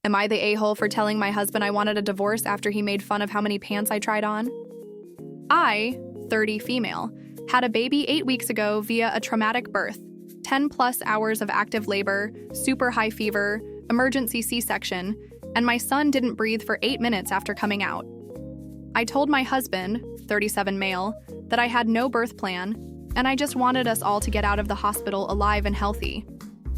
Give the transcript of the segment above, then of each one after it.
Am I the a-hole for telling my husband I wanted a divorce after he made fun of how many pants I tried on? I, 30 female, had a baby 8 weeks ago via a traumatic birth, 10+ hours of active labor, super high fever, emergency C-section, and my son didn't breathe for 8 minutes after coming out. I told my husband, 37 male, that I had no birth plan, and I just wanted us all to get out of the hospital alive and healthy.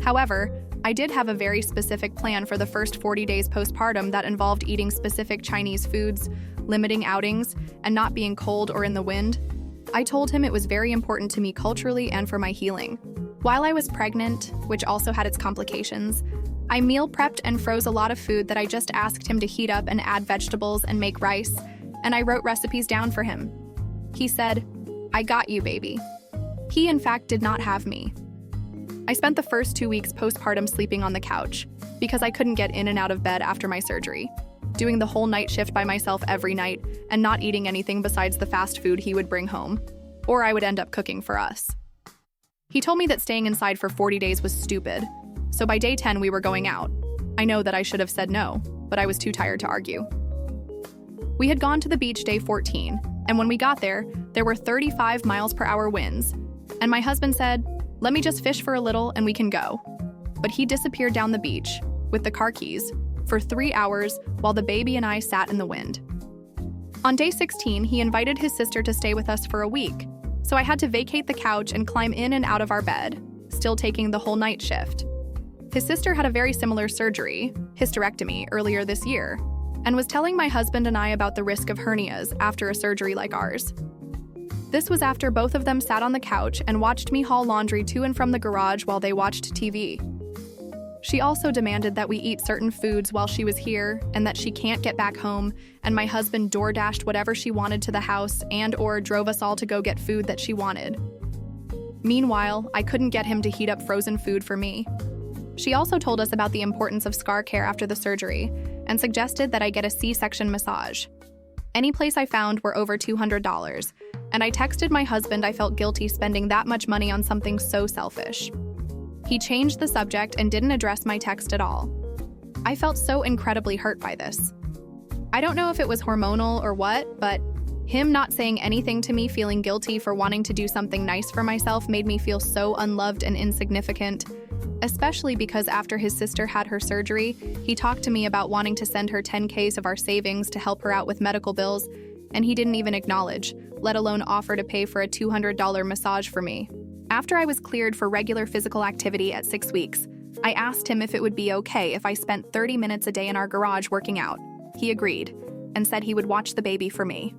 However, I did have a very specific plan for the first 40 days postpartum that involved eating specific Chinese foods, limiting outings, and not being cold or in the wind. I told him it was very important to me culturally and for my healing. While I was pregnant, which also had its complications, I meal prepped and froze a lot of food that I just asked him to heat up and add vegetables and make rice, and I wrote recipes down for him. He said, "I got you, baby." He, in fact, did not have me. I spent the first 2 weeks postpartum sleeping on the couch because I couldn't get in and out of bed after my surgery, doing the whole night shift by myself every night and not eating anything besides the fast food he would bring home, or I would end up cooking for us. He told me that staying inside for 40 days was stupid, so by day 10 we were going out. I know that I should have said no, but I was too tired to argue. We had gone to the beach day 14, and when we got there, there were 35 miles per hour winds, and my husband said, "Let me just fish for a little and we can go." But he disappeared down the beach, with the car keys, for 3 hours while the baby and I sat in the wind. On day 16, he invited his sister to stay with us for a week, so I had to vacate the couch and climb in and out of our bed, still taking the whole night shift. His sister had a very similar surgery, hysterectomy, earlier this year, and was telling my husband and I about the risk of hernias after a surgery like ours. This was after both of them sat on the couch and watched me haul laundry to and from the garage while they watched TV. She also demanded that we eat certain foods while she was here and that she can't get back home, and my husband door-dashed whatever she wanted to the house and/or drove us all to go get food that she wanted. Meanwhile, I couldn't get him to heat up frozen food for me. She also told us about the importance of scar care after the surgery and suggested that I get a C-section massage. Any place I found were over $200, and I texted my husband I felt guilty spending that much money on something so selfish. He changed the subject and didn't address my text at all. I felt so incredibly hurt by this. I don't know if it was hormonal or what, but him not saying anything to me feeling guilty for wanting to do something nice for myself made me feel so unloved and insignificant, especially because after his sister had her surgery, he talked to me about wanting to send her 10Ks of our savings to help her out with medical bills, and he didn't even acknowledge, let alone offer to pay for a $200 massage for me. After I was cleared for regular physical activity at 6 weeks, I asked him if it would be okay if I spent 30 minutes a day in our garage working out. He agreed, and said he would watch the baby for me.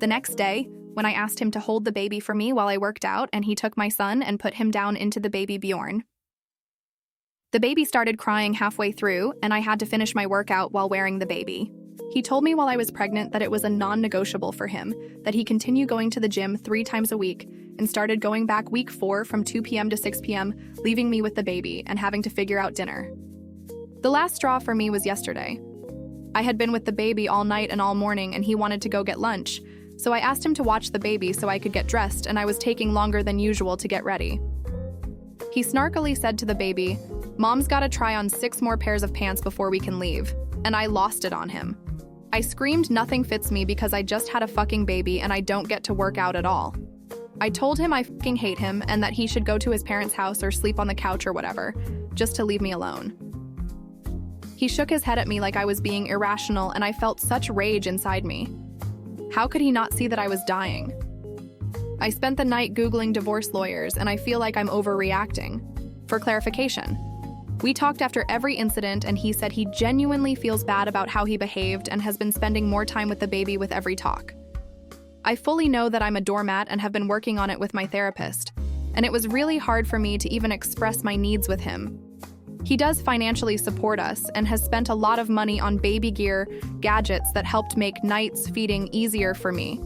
The next day, when I asked him to hold the baby for me while I worked out, and he took my son and put him down into the baby Bjorn. The baby started crying halfway through, and I had to finish my workout while wearing the baby. He told me while I was pregnant that it was a non-negotiable for him, that he continue going to the gym 3 times a week, and started going back week 4 from 2 p.m. to 6 p.m., leaving me with the baby and having to figure out dinner. The last straw for me was yesterday. I had been with the baby all night and all morning, and he wanted to go get lunch, so I asked him to watch the baby so I could get dressed, and I was taking longer than usual to get ready. He snarkily said to the baby, "Mom's gotta try on 6 more pairs of pants before we can leave," and I lost it on him. I screamed nothing fits me because I just had a fucking baby and I don't get to work out at all. I told him I fucking hate him and that he should go to his parents' house or sleep on the couch or whatever, just to leave me alone. He shook his head at me like I was being irrational, and I felt such rage inside me. How could he not see that I was dying? I spent the night Googling divorce lawyers, and I feel like I'm overreacting. For clarification, we talked after every incident, and he said he genuinely feels bad about how he behaved and has been spending more time with the baby with every talk. I fully know that I'm a doormat and have been working on it with my therapist, and it was really hard for me to even express my needs with him. He does financially support us and has spent a lot of money on baby gear, gadgets that helped make nights feeding easier for me.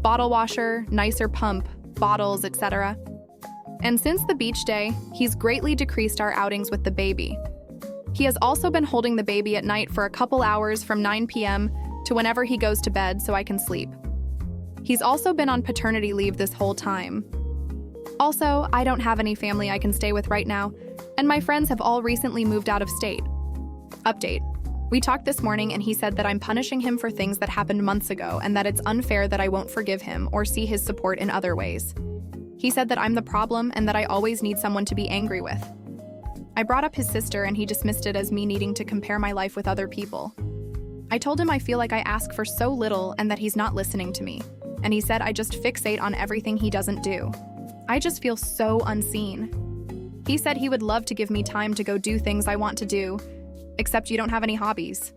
Bottle washer, nicer pump, bottles, etc. And since the beach day, he's greatly decreased our outings with the baby. He has also been holding the baby at night for a couple hours from 9 p.m. to whenever he goes to bed so I can sleep. He's also been on paternity leave this whole time. Also, I don't have any family I can stay with right now, and my friends have all recently moved out of state. Update: We talked this morning and he said that I'm punishing him for things that happened months ago and that it's unfair that I won't forgive him or see his support in other ways. He said that I'm the problem and that I always need someone to be angry with. I brought up his sister and he dismissed it as me needing to compare my life with other people. I told him I feel like I ask for so little and that he's not listening to me. And he said I just fixate on everything he doesn't do. I just feel so unseen. He said he would love to give me time to go do things I want to do, except you don't have any hobbies.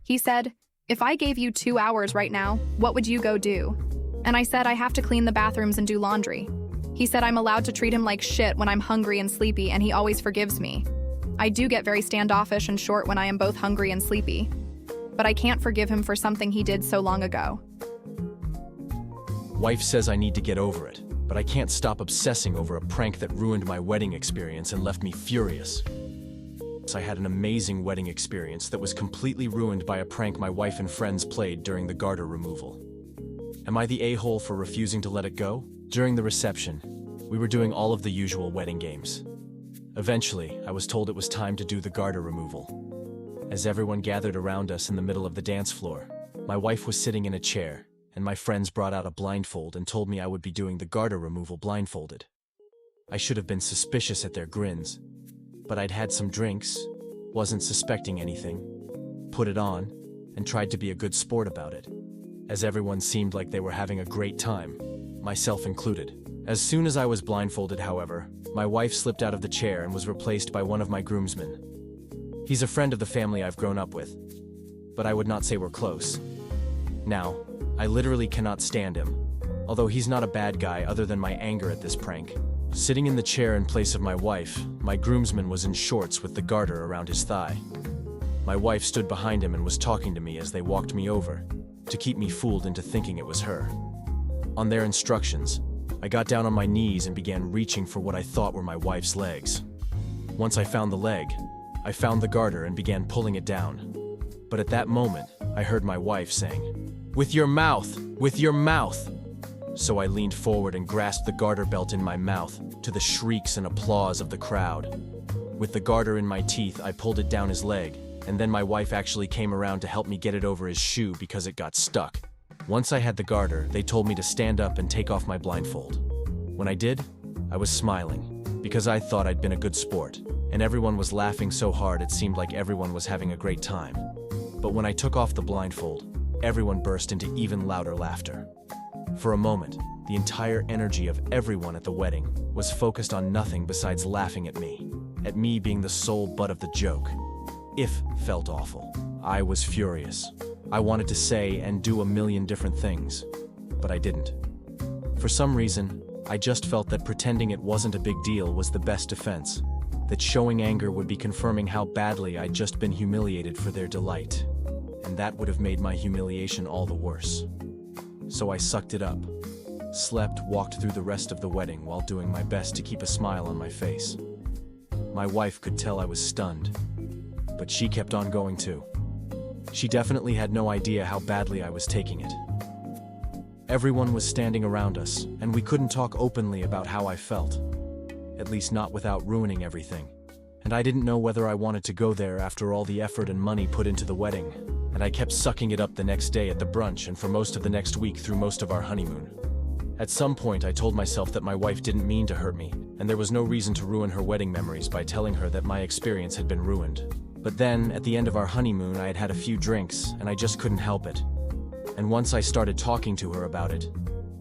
He said, if I gave you 2 hours right now, what would you go do? And I said I have to clean the bathrooms and do laundry. He said I'm allowed to treat him like shit when I'm hungry and sleepy and he always forgives me. I do get very standoffish and short when I am both hungry and sleepy. But I can't forgive him for something he did so long ago. Wife says I need to get over it, but I can't stop obsessing over a prank that ruined my wedding experience and left me furious. I had an amazing wedding experience that was completely ruined by a prank my wife and friends played during the garter removal. Am I the a-hole for refusing to let it go? During the reception, we were doing all of the usual wedding games. Eventually, I was told it was time to do the garter removal. As everyone gathered around us in the middle of the dance floor, my wife was sitting in a chair, and my friends brought out a blindfold and told me I would be doing the garter removal blindfolded. I should have been suspicious at their grins, but I'd had some drinks, wasn't suspecting anything, put it on, and tried to be a good sport about it, as everyone seemed like they were having a great time, myself included. As soon as I was blindfolded, however, my wife slipped out of the chair and was replaced by one of my groomsmen. He's a friend of the family I've grown up with, but I would not say we're close. Now, I literally cannot stand him, although he's not a bad guy other than my anger at this prank. Sitting in the chair in place of my wife, my groomsman was in shorts with the garter around his thigh. My wife stood behind him and was talking to me as they walked me over, to keep me fooled into thinking it was her. On their instructions, I got down on my knees and began reaching for what I thought were my wife's legs. Once I found the leg, I found the garter and began pulling it down. But at that moment, I heard my wife saying, "With your mouth! With your mouth!" So I leaned forward and grasped the garter belt in my mouth, to the shrieks and applause of the crowd. With the garter in my teeth, I pulled it down his leg, and then my wife actually came around to help me get it over his shoe because it got stuck. Once I had the garter, they told me to stand up and take off my blindfold. When I did, I was smiling, because I thought I'd been a good sport, and everyone was laughing so hard it seemed like everyone was having a great time. But when I took off the blindfold, everyone burst into even louder laughter. For a moment, the entire energy of everyone at the wedding was focused on nothing besides laughing at me being the sole butt of the joke. It felt awful. I was furious. I wanted to say and do a million different things, but I didn't. For some reason, I just felt that pretending it wasn't a big deal was the best defense, that showing anger would be confirming how badly I'd just been humiliated for their delight, and that would have made my humiliation all the worse. So I sucked it up, slept, walked through the rest of the wedding while doing my best to keep a smile on my face. My wife could tell I was stunned, but she kept on going too. She definitely had no idea how badly I was taking it. Everyone was standing around us, and we couldn't talk openly about how I felt, at least not without ruining everything. And I didn't know whether I wanted to go there after all the effort and money put into the wedding, and I kept sucking it up the next day at the brunch and for most of the next week through most of our honeymoon. At some point, I told myself that my wife didn't mean to hurt me, and there was no reason to ruin her wedding memories by telling her that my experience had been ruined. But then, at the end of our honeymoon, I had had a few drinks, and I just couldn't help it. And once I started talking to her about it,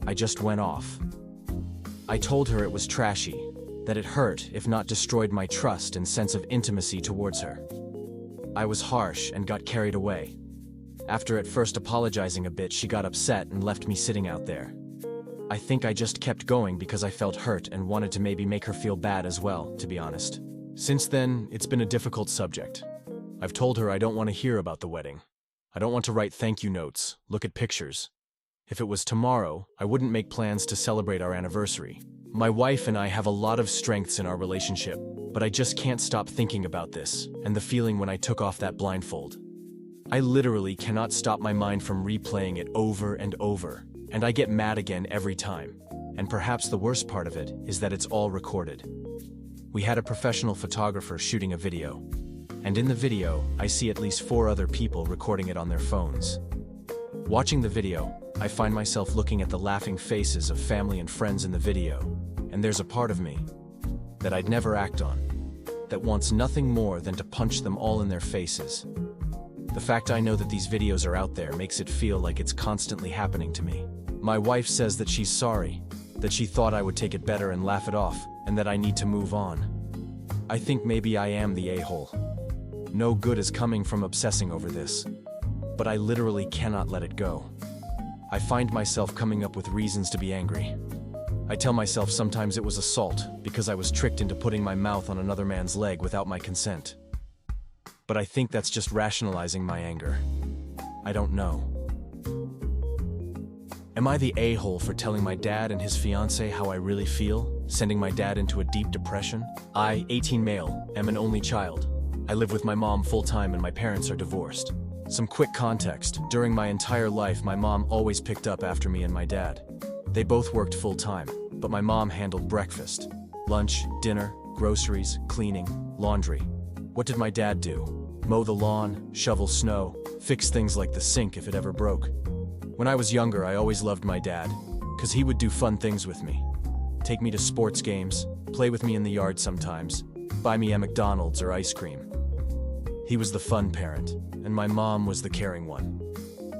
I just went off. I told her it was trashy, that it hurt, if not destroyed, my trust and sense of intimacy towards her. I was harsh and got carried away. After at first apologizing a bit, she got upset and left me sitting out there. I think I just kept going because I felt hurt and wanted to maybe make her feel bad as well, to be honest. Since then, it's been a difficult subject. I've told her I don't want to hear about the wedding. I don't want to write thank you notes, look at pictures. If it was tomorrow, I wouldn't make plans to celebrate our anniversary. My wife and I have a lot of strengths in our relationship, but I just can't stop thinking about this, and the feeling when I took off that blindfold. I literally cannot stop my mind from replaying it over and over, and I get mad again every time. And perhaps the worst part of it is that it's all recorded. We had a professional photographer shooting a video. And in the video, I see at least 4 other people recording it on their phones. Watching the video, I find myself looking at the laughing faces of family and friends in the video, and there's a part of me that I'd never act on, that wants nothing more than to punch them all in their faces. The fact I know that these videos are out there makes it feel like it's constantly happening to me. My wife says that she's sorry, that she thought I would take it better and laugh it off, and that I need to move on. I think maybe I am the a-hole. No good is coming from obsessing over this, but I literally cannot let it go. I find myself coming up with reasons to be angry. I tell myself sometimes it was assault because I was tricked into putting my mouth on another man's leg without my consent. But I think that's just rationalizing my anger. I don't know. Am I the a-hole for telling my dad and his fiancée how I really feel, sending my dad into a deep depression? I, 18 male, am an only child. I live with my mom full-time and my parents are divorced. Some quick context: during my entire life, my mom always picked up after me and my dad. They both worked full-time, but my mom handled breakfast, lunch, dinner, groceries, cleaning, laundry. What did my dad do? Mow the lawn, shovel snow, fix things like the sink if it ever broke. When I was younger, I always loved my dad, because he would do fun things with me. Take me to sports games, play with me in the yard sometimes, buy me a McDonald's or ice cream. He was the fun parent, and my mom was the caring one.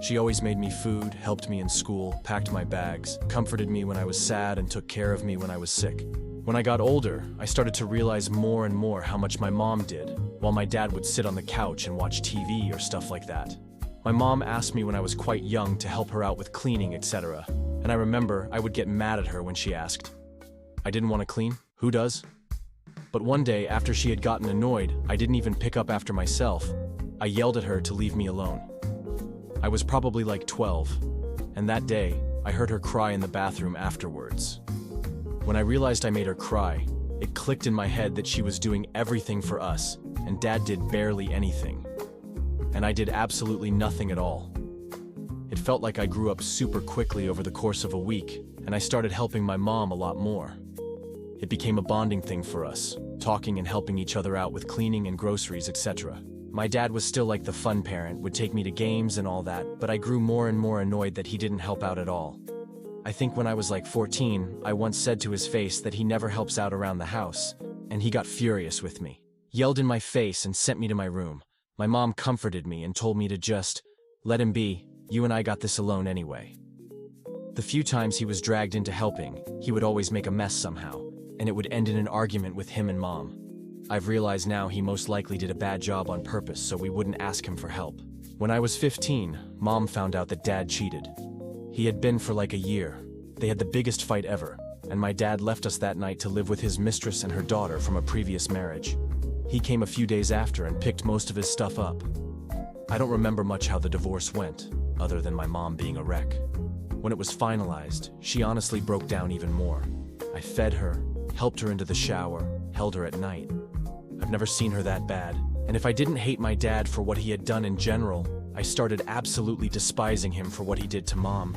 She always made me food, helped me in school, packed my bags, comforted me when I was sad, and took care of me when I was sick. When I got older, I started to realize more and more how much my mom did, while my dad would sit on the couch and watch TV or stuff like that. My mom asked me when I was quite young to help her out with cleaning, etc. And I remember I would get mad at her when she asked. I didn't want to clean? Who does? But one day, after she had gotten annoyed, I didn't even pick up after myself. I yelled at her to leave me alone. I was probably like 12, and that day, I heard her cry in the bathroom afterwards. When I realized I made her cry, it clicked in my head that she was doing everything for us, and Dad did barely anything. And I did absolutely nothing at all. It felt like I grew up super quickly over the course of a week, and I started helping my mom a lot more. It became a bonding thing for us, talking and helping each other out with cleaning and groceries, etc. My dad was still like the fun parent, would take me to games and all that, but I grew more and more annoyed that he didn't help out at all. I think when I was like 14, I once said to his face that he never helps out around the house, and he got furious with me. Yelled in my face and sent me to my room. My mom comforted me and told me to just let him be, you and I got this alone anyway. The few times he was dragged into helping, he would always make a mess somehow, and it would end in an argument with him and Mom. I've realized now he most likely did a bad job on purpose so we wouldn't ask him for help. When I was 15, Mom found out that Dad cheated. He had been for like a year. They had the biggest fight ever, and my dad left us that night to live with his mistress and her daughter from a previous marriage. He came a few days after and picked most of his stuff up. I don't remember much how the divorce went, other than my mom being a wreck. When it was finalized, she honestly broke down even more. I fed her, helped her into the shower, held her at night. I've never seen her that bad, and if I didn't hate my dad for what he had done in general, I started absolutely despising him for what he did to Mom.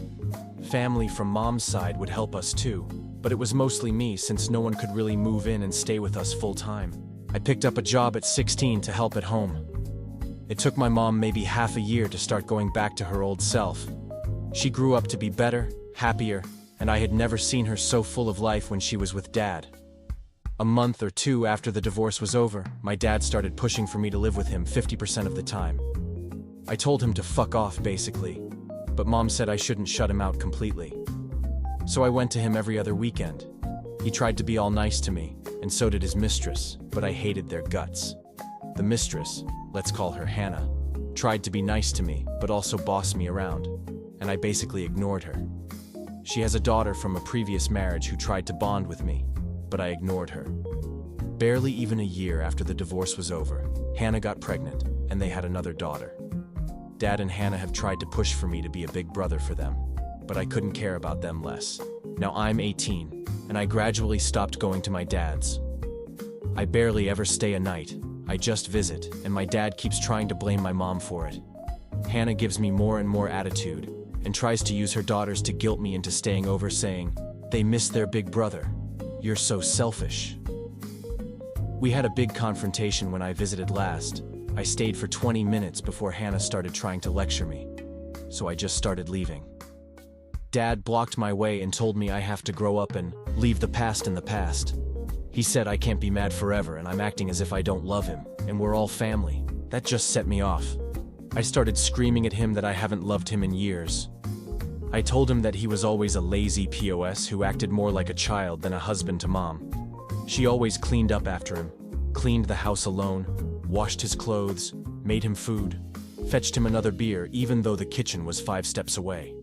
Family from Mom's side would help us too, but it was mostly me since no one could really move in and stay with us full time. I picked up a job at 16 to help at home. It took my mom maybe half a year to start going back to her old self. She grew up to be better, happier, and I had never seen her so full of life when she was with Dad. A month or two after the divorce was over, my dad started pushing for me to live with him 50% of the time. I told him to fuck off, basically, but Mom said I shouldn't shut him out completely. So I went to him every other weekend. He tried to be all nice to me, and so did his mistress, but I hated their guts. The mistress, let's call her Hannah, tried to be nice to me, but also boss me around, and I basically ignored her. She has a daughter from a previous marriage who tried to bond with me, but I ignored her. Barely even a year after the divorce was over, Hannah got pregnant, and they had another daughter. Dad and Hannah have tried to push for me to be a big brother for them, but I couldn't care about them less. Now I'm 18, and I gradually stopped going to my dad's. I barely ever stay a night, I just visit, and my dad keeps trying to blame my mom for it. Hannah gives me more and more attitude, and tries to use her daughters to guilt me into staying over, saying, "They miss their big brother. You're so selfish." We had a big confrontation when I visited last, I stayed for 20 minutes before Hannah started trying to lecture me, so I just started leaving. Dad blocked my way and told me I have to grow up and leave the past in the past. He said I can't be mad forever and I'm acting as if I don't love him, and we're all family. That just set me off. I started screaming at him that I haven't loved him in years. I told him that he was always a lazy POS who acted more like a child than a husband to Mom. She always cleaned up after him, cleaned the house alone, washed his clothes, made him food, fetched him another beer even though the kitchen was 5 steps away.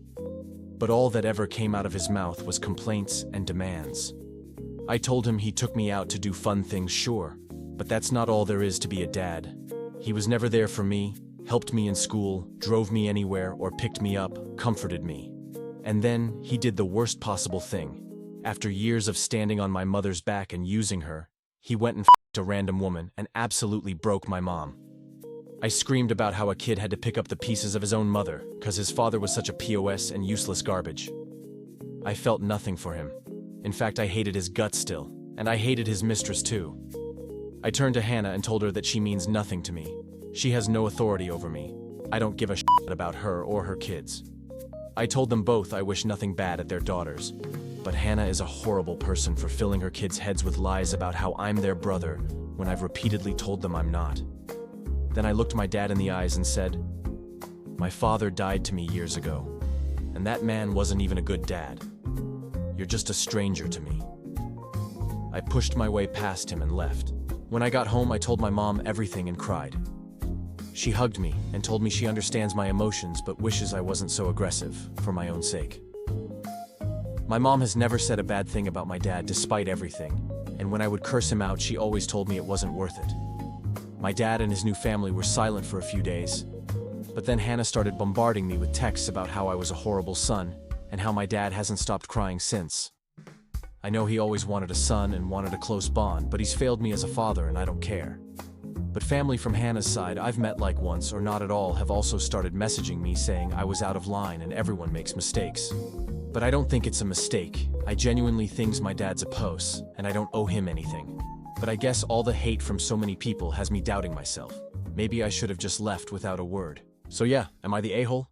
But all that ever came out of his mouth was complaints and demands. I told him he took me out to do fun things, sure, but that's not all there is to be a dad. He was never there for me, helped me in school, drove me anywhere, or picked me up, comforted me. And then he did the worst possible thing. After years of standing on my mother's back and using her, he went and f***ed a random woman and absolutely broke my mom. I screamed about how a kid had to pick up the pieces of his own mother, cause his father was such a POS and useless garbage. I felt nothing for him. In fact, I hated his guts still, and I hated his mistress too. I turned to Hannah and told her that she means nothing to me. She has no authority over me. I don't give a shit about her or her kids. I told them both I wish nothing bad at their daughters, but Hannah is a horrible person for filling her kids' heads with lies about how I'm their brother when I've repeatedly told them I'm not. Then I looked my dad in the eyes and said, "My father died to me years ago, and that man wasn't even a good dad. You're just a stranger to me." I pushed my way past him and left. When I got home, I told my mom everything and cried. She hugged me and told me she understands my emotions but wishes I wasn't so aggressive, for my own sake. My mom has never said a bad thing about my dad despite everything, and when I would curse him out, she always told me it wasn't worth it. My dad and his new family were silent for a few days, but then Hannah started bombarding me with texts about how I was a horrible son and how my dad hasn't stopped crying since. I know he always wanted a son and wanted a close bond, but he's failed me as a father and I don't care. But family from Hannah's side I've met like once or not at all have also started messaging me saying I was out of line and everyone makes mistakes. But I don't think it's a mistake. I genuinely think my dad's a puss, and I don't owe him anything. But I guess all the hate from so many people has me doubting myself. Maybe I should have just left without a word. So yeah, am I the a-hole?